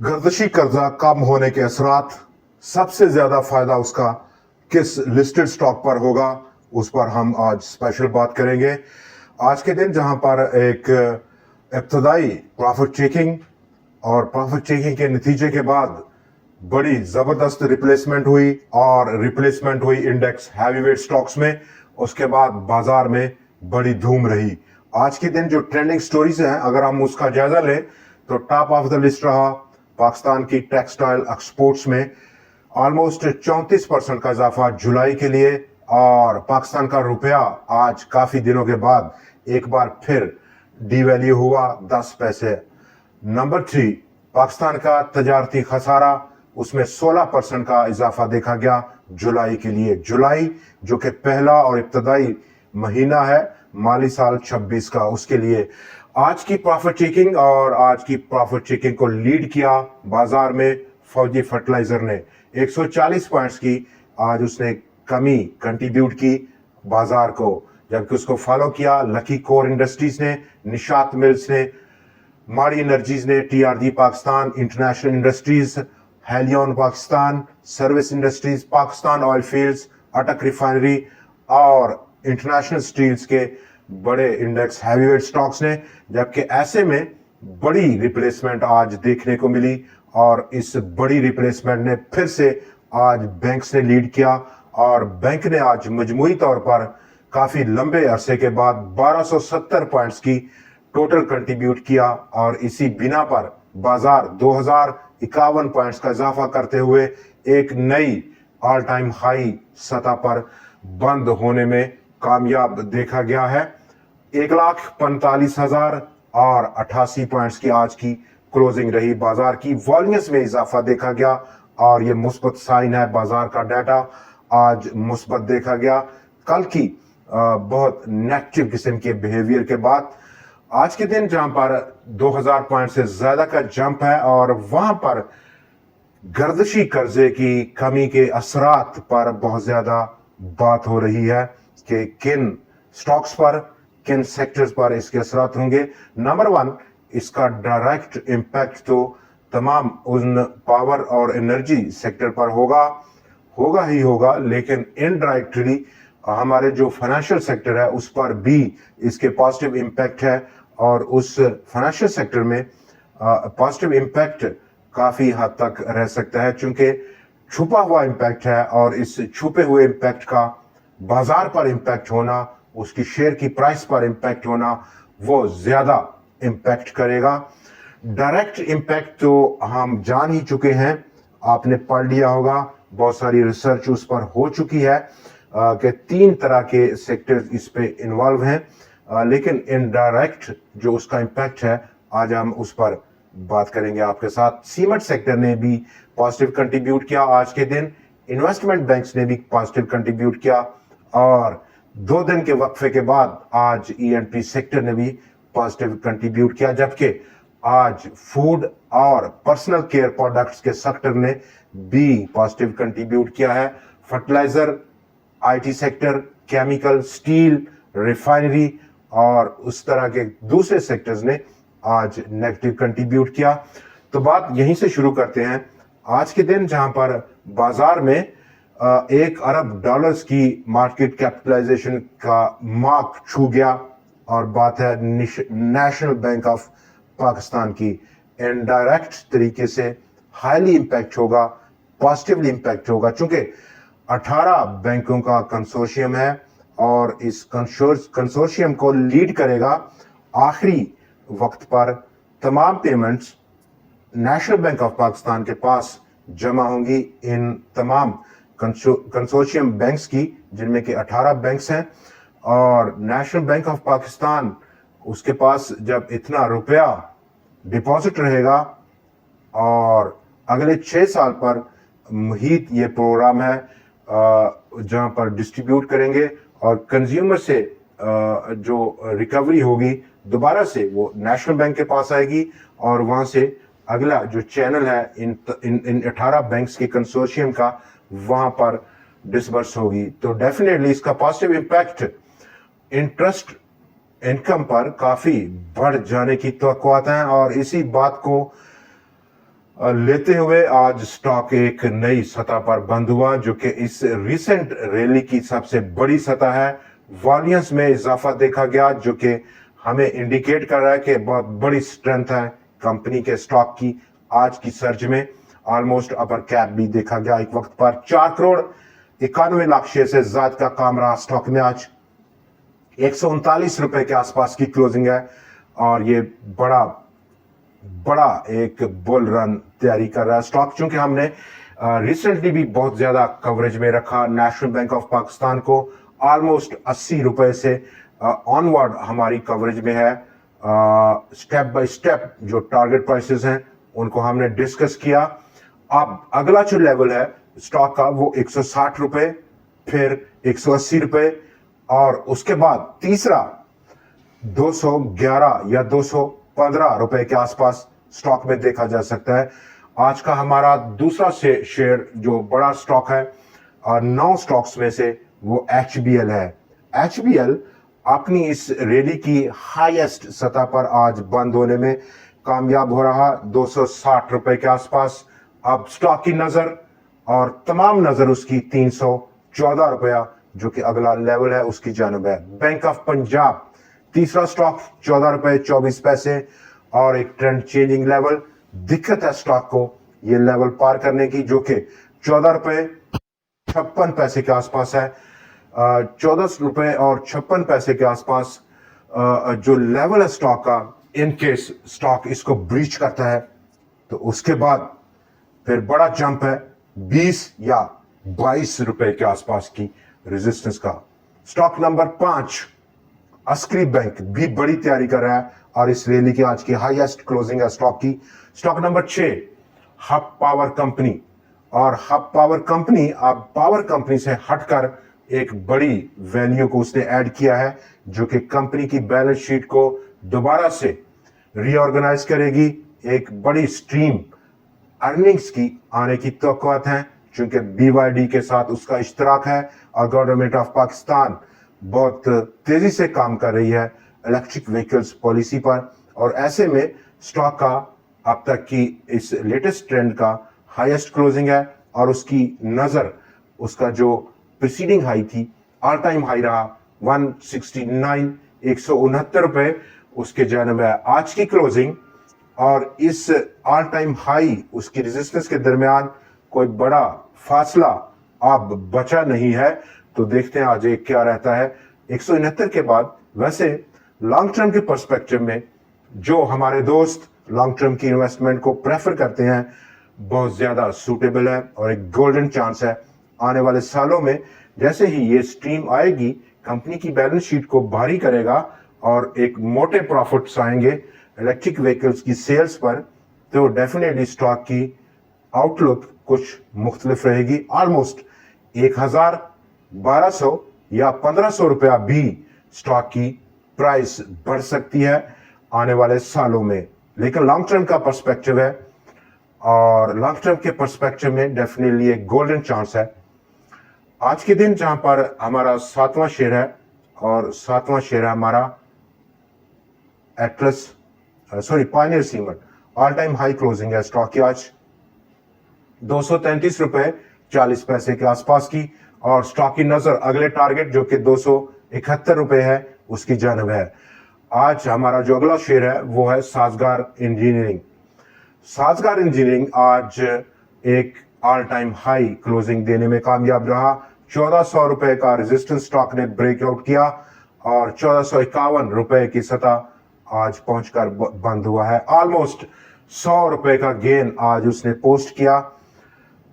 गर्दिशी कर्जा कम होने के असरात, सबसे ज्यादा फायदा उसका किस लिस्टेड स्टॉक पर होगा, उस पर हम आज स्पेशल बात करेंगे। आज के दिन जहां पर एक इब्तदाई प्रॉफिट चेकिंग और प्रॉफिट चेकिंग के नतीजे के बाद बड़ी जबरदस्त रिप्लेसमेंट हुई और रिप्लेसमेंट हुई इंडेक्स हैवीवेट स्टॉक्स में, उसके बाद बाजार में बड़ी धूम रही। आज के दिन जो ट्रेंडिंग स्टोरीज हैं, अगर हम उसका जायजा लें तो टॉप ऑफ द लिस्ट रहा पाकिस्तान की टेक्सटाइल एक्सपोर्ट्स में ऑलमोस्ट 34% का इजाफा जुलाई के लिए, और पाकिस्तान का रुपया आज काफी दिनों के बाद एक बार फिर डीवैल्यू हुआ 10 पैसे। नंबर 3 पाकिस्तान का तजारती खसारा, उसमें 16% का इजाफा देखा गया जुलाई के लिए। जुलाई जो कि पहला और इब्तदाई महीना है माली साल 26 का, उसके लिए आज की प्रॉफिट चेकिंग और आज की प्रॉफिट चेकिंग को लीड किया बाजार में फौजी फर्टिलाइजर ने 140 पॉइंट्स की आज उसने कमी कंट्रीब्यूट की बाजार को, जबकि उसको फॉलो किया लकी कोर इंडस्ट्रीज ने, निशात मिल्स ने, माड़ी एनर्जीज ने, TRD Pakistan, international industries, Helion Pakistan, service industries, Pakistan oil fields, अटक रिफाइनरी और इंटरनेशनल स्टील्स के बड़े इंडेक्स हैवीवेट स्टॉक्स ने। जबकि ऐसे में बड़ी रिप्लेसमेंट आज देखने को मिली और इस बड़ी रिप्लेसमेंट ने फिर से आज बैंक्स ने लीड किया और बैंक ने आज मजमूई तौर पर काफी लंबे अरसे के बाद 1270 पॉइंट्स की टोटल कंट्रीब्यूट किया और इसी बिना पर बाजार 2051 पॉइंट्स का इजाफा करते हुए एक नई ऑल टाइम हाई सतह पर बंद होने में कामयाब देखा गया है। 1,45,000 और 88 पॉइंट्स की आज की क्लोजिंग रही। बाजार की वॉल्यूम्स में इजाफा देखा गया और ये मुस्बत साइन है, बाजार का डाटा आज मुस्बत देखा गया। कल की बहुत नेगेटिव किस्म के बिहेवियर के बाद आज के दिन जहां पर 2000 पॉइंट से ज्यादा का जंप है और वहां पर गर्दिशी कर्जे की कमी के असरात पर बहुत ज्यादा बात हो रही है कि किन स्टॉक्स पर, किन सेक्टर्स पर इसके असरात होंगे। नंबर 1, इसका डायरेक्ट इम्पैक्ट तो तमाम उन पावर और एनर्जी सेक्टर पर होगा ही होगा, लेकिन इनडायरेक्टली हमारे जो फाइनेंशियल सेक्टर है उस पर भी इसके पॉजिटिव इम्पैक्ट है और उस फाइनेंशियल सेक्टर में पॉजिटिव इम्पैक्ट काफी हद तक रह सकता है, चूंकि छुपा हुआ इम्पैक्ट है और इस छुपे हुए इम्पैक्ट का बाजार पर इम्पैक्ट होना, उसकी शेयर की प्राइस पर इम्पैक्ट होना, वो ज्यादा इम्पैक्ट करेगा। डायरेक्ट इम्पैक्ट तो हम जान ही चुके हैं, आपने पढ़ लिया होगा, बहुत सारी रिसर्च उस पर हो चुकी है कि 3 तरह के सेक्टर इस पे इन्वॉल्व हैं, लेकिन इनडायरेक्ट जो उसका इम्पैक्ट है आज हम उस पर बात करेंगे आपके साथ। सीमेंट सेक्टर ने भी पॉजिटिव कंट्रीब्यूट किया आज के दिन, इन्वेस्टमेंट बैंक्स ने भी पॉजिटिव कंट्रीब्यूट किया और 2 दिन के वक्फे के बाद आज ईएनपी सेक्टर ने भी पॉजिटिव कंट्रीब्यूट किया, जबकि आज फूड और पर्सनल केयर प्रोडक्ट्स के सेक्टर ने भी पॉजिटिव कंट्रीब्यूट किया है। Fertiliser, IT sector, chemical, steel, refinery और उस तरह के दूसरे सेक्टर्स ने आज नेगेटिव कंट्रीब्यूट किया। तो बात यहीं से शुरू करते हैं। आज के दिन जहां पर बाजार में $1 अरब की मार्केट कैपिटलाइजेशन का मार्क छू गया और बात है नेशनल बैंक ऑफ पाकिस्तान की। इनडायरेक्ट तरीके से हाईली इम्पैक्ट होगा, पॉजिटिवली इम्पैक्ट होगा, चूंकि 18 बैंकों का कंसोर्शियम है और इस कंसोर्शियम को लीड करेगा आखिरी वक्त पर तमाम payments national bank of Pakistan के पास जमा होंगी इन तमाम कंसोर्शियम बैंक्स की, जिनमें कि 18 बैंक्स हैं और नेशनल बैंक ऑफ पाकिस्तान उसके पास जब इतना रुपया डिपॉजिट रहेगा और अगले 6 साल पर मुहित ये प्रोग्राम है जहां पर डिस्ट्रीब्यूट करेंगे और कंज्यूमर से जो रिकवरी होगी दोबारा से वो नेशनल बैंक के पास आएगी और वहां से अगला जो चैनल है इन 18 बैंक्स के कंसोर्शियम का वहां पर डिसबर्स होगी। तो डेफिनेटली इसका पॉजिटिव इम्पैक्ट इंटरेस्ट इनकम पर काफी बढ़ जाने की तवक्कुआत हैं और इसी बात को लेते हुए आज स्टॉक एक नई सतह पर बंद हुआ जो कि इस रिसेंट रैली की सबसे बड़ी सतह है। वॉल्यूम्स में इजाफा देखा गया जो कि हमें इंडिकेट कर रहा है कि बहुत बड़ी स्ट्रेंथ है कंपनी के स्टॉक की। आज की सर्ज में ऑलमोस्ट अपर कैप भी देखा गया। एक वक्त पर 4,91,00,000 शेयर से ज्यादा का काम रहा स्टॉक में। आज 139 रुपए के आसपास की क्लोजिंग है और ये बड़ा एक बुल रन तैयारी कर रहा है स्टॉक। चूंकि हमने रिसेंटली भी बहुत ज्यादा कवरेज में रखा नेशनल बैंक ऑफ पाकिस्तान को, ऑलमोस्ट 80 रुपए से ऑनवर्ड हमारी कवरेज में है। स्टेप बाय स्टेप जो टारगेट प्राइसेस हैं उनको हमने डिस्कस किया। अब अगला जो लेवल है स्टॉक का वो 160 रुपए, फिर 180 रुपए और उसके बाद तीसरा 211 या 215 रुपए के आसपास स्टॉक में देखा जा सकता है। आज का हमारा दूसरा शेयर जो बड़ा स्टॉक है 9 स्टॉक्स में से वो HBL है। HBL अपनी इस रैली की हाईएस्ट सतह पर आज बंद होने में कामयाब हो रहा 260 रुपए के आसपास। अब स्टॉक की नजर और तमाम नजर उसकी 314 रुपया जो कि अगला लेवल है उसकी जानब है। बैंक ऑफ पंजाब तीसरा स्टॉक 14 रुपए 24 पैसे और एक ट्रेंड चेंजिंग लेवल। दिक्कत है स्टॉक को ये लेवल पार करने की जो कि 14 रुपए 56 पैसे के आसपास है। 14 रुपए और 56 पैसे के आसपास जो लेवल है स्टॉक का, इन केस स्टॉक इसको ब्रीच करता है तो उसके बाद फिर बड़ा जंप है 20 या 22 रुपए के आसपास की रेजिस्टेंस का। स्टॉक नंबर 5 अस्क्री बैंक भी बड़ी तैयारी कर रहा है और इस रैली की आज की हाईएस्ट क्लोजिंग है स्टॉक की। Stock number 6 hub power company, और हब पावर कंपनी अब पावर कंपनी से हटकर एक बड़ी वैल्यू को उसने ऐड किया है जो कि कंपनी की बैलेंस शीट को दोबारा से रीऑर्गेनाइज करेगी। एक बड़ी स्ट्रीम अर्निंग्स की आने की तवक्कुआत है क्योंकि BYD के साथ उसका इश्तराक है और गवर्नमेंट ऑफ पाकिस्तान बहुत तेजी से काम कर रही है इलेक्ट्रिक व्हीकल्स पॉलिसी पर। और ऐसे में स्टॉक का अब तक की इस लेटेस्ट ट्रेंड का हाईएस्ट क्लोजिंग है और उसकी नजर उसका जो प्रीसीडिंग हाई थी ऑल टाइम हाई रहा 169 169 रुपए उसके जानब है आज की क्लोजिंग। और इस ऑल टाइम हाई उसकी रेजिस्टेंस के दरमियान कोई बड़ा फासला अब बचा नहीं है तो देखते हैं आज क्या रहता है 169 के बाद। वैसे लॉन्ग टर्म के पर्सपेक्टिव में जो हमारे दोस्त लॉन्ग टर्म की इन्वेस्टमेंट को प्रेफर करते हैं बहुत ज्यादा सूटेबल है और एक गोल्डन चांस है आने वाले सालों में। जैसे ही ये स्ट्रीम आएगी कंपनी की बैलेंस शीट को भारी करेगा और एक मोटे प्रॉफिट्स आएंगे इलेक्ट्रिक व्हीकल्स की सेल्स पर, तो डेफिनेटली स्टॉक की आउटलुक कुछ मुख्तलिफ रहेगी। ऑलमोस्ट 1,1200 या 1,500 रुपया भी स्टॉक की प्राइस बढ़ सकती है आने वाले सालों में, लेकिन लॉन्ग टर्म का पर्सपेक्टिव है और लॉन्ग टर्म के पर्सपेक्टिव में डेफिनेटली एक गोल्डन चांस है। आज के दिन जहां पर हमारा 7वां शेयर है और 7वां शेयर है हमारा Pioneer cement. All time high closing है स्टॉक की आज 233 रुपए 40 पैसे के आसपास की और स्टॉक की नजर अगले टारगेट जो कि 271 रुपए है उसकी जानब है। आज हमारा जो अगला शेयर है वो है साजगार इंजीनियरिंग। साजगार इंजीनियरिंग आज एक ऑल टाइम हाई क्लोजिंग देने में कामयाब रहा। 1400 रुपए का रेजिस्टेंस स्टॉक ने ब्रेकआउट किया और 1451 रुपए की सतह आज पहुंचकर बंद हुआ है। ऑलमोस्ट 100 रुपए का गेन आज उसने पोस्ट किया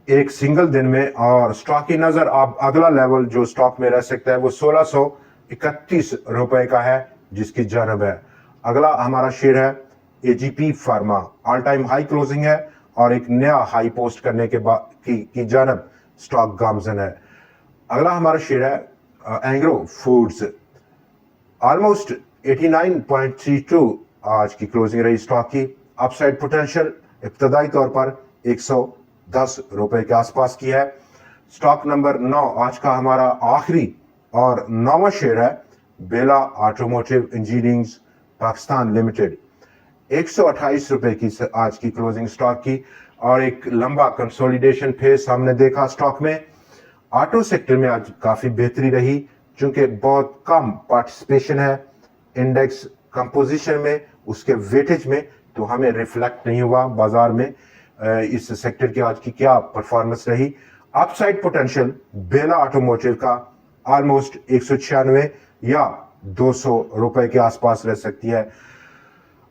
एक सिंगल दिन में। और स्टॉक की नजर अब अगला लेवल जो स्टॉक में रह सकता है वो 1631 रुपए का है जिसकी जानब है। अगला हमारा शेयर है AGP pharma. All time high closing है और एक नया हाई पोस्ट करने के बाद की जानब स्टॉक गामजन है। अगला हमारा शेयर है एंग्रो फूड्स। ऑलमोस्ट 89.32 आज की क्लोजिंग रही स्टॉक की। अपसाइड पोटेंशियल इब्तदाई तौर पर 110 रुपए के आसपास की है। स्टॉक नंबर 9 आज का हमारा आखिरी और 9वां शेयर है बेला ऑटोमोटिव इंजीनियरिंग पाकिस्तान लिमिटेड। 128 रुपए की आज की क्लोजिंग स्टॉक की, और एक लंबा कंसोलिडेशन फेज हमने देखा स्टॉक में। ऑटो सेक्टर में आज काफी बेहतरी रही, चूंकि बहुत कम पार्टिसिपेशन है इंडेक्स कंपोजिशन में, उसके वेटेज में, तो हमें रिफ्लेक्ट नहीं हुआ बाजार में इस सेक्टर की आज की क्या परफॉर्मेंस रही। अपसाइड पोटेंशियल बेला ऑटोमोटिव का ऑलमोस्ट 196 या 200 रुपए के आसपास रह सकती है।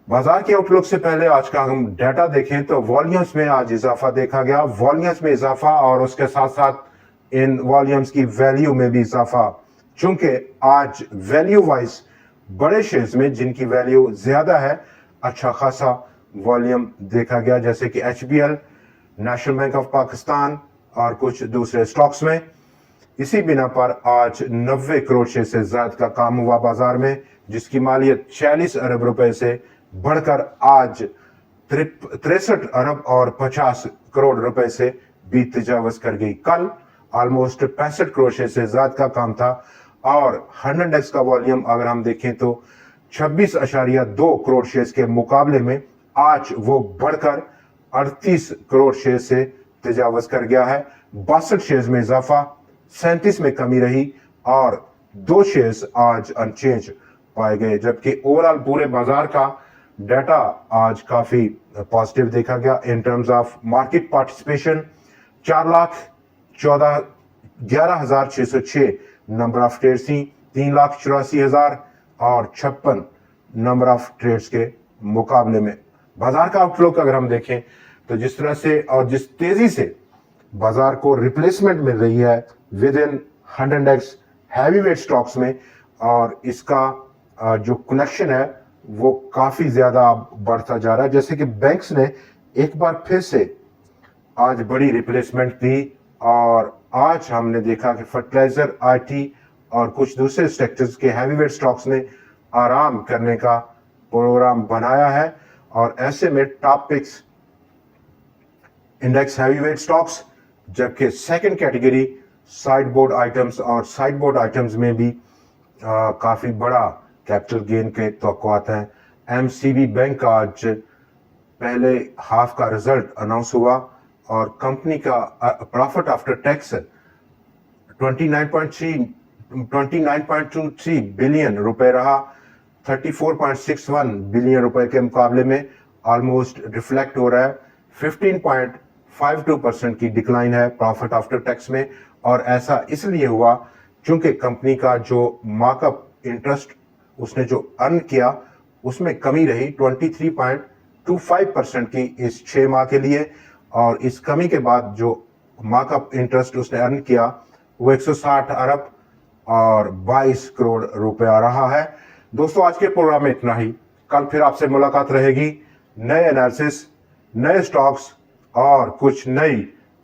बाजार के आउटलुक से पहले आज का हम डाटा देखें तो वॉल्यूम्स में आज इजाफा देखा गया, वॉल्यूम्स में इजाफा और उसके साथ साथ इन वॉल्यूम्स की वैल्यू में भी इजाफा, चूंकि आज वैल्यू वाइज बड़े शेयर्स में जिनकी वैल्यू ज्यादा है अच्छा खासा वॉल्यूम देखा गया, जैसे कि HBL, national bank of Pakistan और कुछ दूसरे स्टॉक्स में। इसी बिना पर आज 90 करोड़ शेयर से ज्यादा का काम हुआ बाजार में, जिसकी मालियत 46 अरब रुपए से बढ़कर आज 63 अरब और 50 करोड़ रुपए से भी तजावज कर गई। कल ऑलमोस्ट 65 करोड़ शेयर से ज्यादा का काम था, और 100 इंडेक्स का वॉल्यूम अगर हम देखें तो 26.2 करोड़ शेयर्स के मुकाबले में आज वो बढ़कर 38 करोड़ शेयर से तजावज कर गया है। 62 शेयर्स में इजाफा, 37 में कमी रही और 2 शेयर्स आज अनचेंज पाए गए, जबकि ओवरऑल पूरे बाजार का डाटा आज काफी पॉजिटिव देखा गया in terms of market participation. 4,11,606 number of trades थी, 3,84,000 और 56 नंबर ऑफ ट्रेड्स के मुकाबले में। बाजार का आउटलुक अगर हम देखें तो जिस तरह से और जिस तेजी से बाजार को रिप्लेसमेंट मिल रही है with in 100 index heavy weight stocks में, और इसका जो कनेक्शन है वो काफी ज्यादा बढ़ता जा रहा है, जैसे कि बैंक्स ने एक बार फिर से आज बड़ी रिप्लेसमेंट दी, और आज हमने देखा कि फर्टिलाइजर, IT और कुछ दूसरे सेक्टर्स के हैवीवेट स्टॉक्स ने आराम करने का प्रोग्राम बनाया है, और ऐसे में top picks index heavyweight stocks, जबकि second category side board items, और साइड बोर्ड आइटम्स में भी काफी बड़ा कैपिटल गेन के तवक्कुआत हैं। MCB बैंक का आज पहले हाफ का रिजल्ट अनाउंस हुआ और कंपनी का प्रॉफिट आफ्टर टैक्स 29.23 बिलियन रुपए रहा, 34.61 बिलियन रुपए के मुकाबले में ऑलमोस्ट रिफ्लेक्ट हो रहा है। 15.52% की डिक्लाइन है प्रॉफिट आफ्टर टैक्स में, और ऐसा इसलिए हुआ क्योंकि कंपनी का जो मार्कअप इंटरेस्ट उसने जो अर्न किया उसमें कमी रही 23.25% की इस 6 माह के लिए, और इस कमी के बाद जो मार्कअप इंटरेस्ट उसने अर्न किया वो 160 अरब और 22 करोड़ रुपए आ रहा है। दोस्तों, आज के प्रोग्राम में इतना ही। कल फिर आपसे मुलाकात रहेगी नए एनालिसिस, नए स्टॉक्स और कुछ नई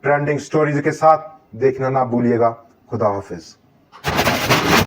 ट्रेंडिंग स्टोरीज के साथ। देखना ना भूलिएगा। खुदा हाफिज।